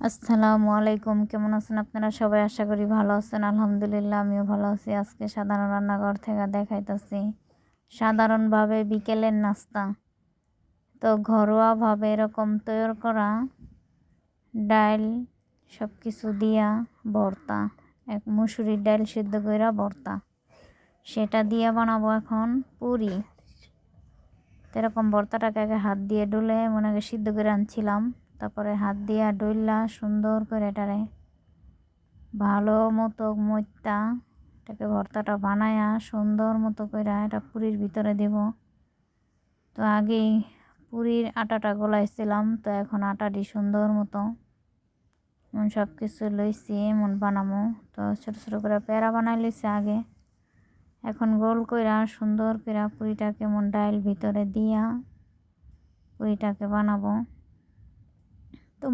আসসালামু আলাইকুম। কেমন আছেন আপনারা সবাই? আশা করি ভালো আছেন। আলহামদুলিল্লাহ আমিও ভালো আছি। আজকে সাধারণ রান্নাঘর থেকে দেখাইতাছি সাধারণভাবে বিকেলের নাস্তা। তো ঘরোয়াভাবে এরকম তৈরি করা ডাইল সব কিছু দিয়া ভর্তা, এক মুসুরির ডাইল সিদ্ধ কইরা ভর্তা, সেটা দিয়ে বানাবো এখন পুরি। তো এরকম ভর্তাটাকে আগে হাত দিয়ে ডলে মনে আগে সিদ্ধ করে আনছিলাম, তারপরে হাত দিয়া ডইলা সুন্দর করে এটারে ভালো মতো মইত্যা এটাকে ভর্তাটা বানায়া সুন্দর মতো কইরা এটা পুরির ভিতরে দেব। তো আগেই পুরির আটাটা গলাইছিলাম, তো এখন আটাটি সুন্দর মতো সব কিছু লইছি এমন বানামো। তো ছোটো ছোটো করে পেড়া বানাই লইছি আগে, এখন গোল কইরা সুন্দর কইরা পুরিটাকে ডাইল ভিতরে দিয়া পুরিটাকে বানাবো।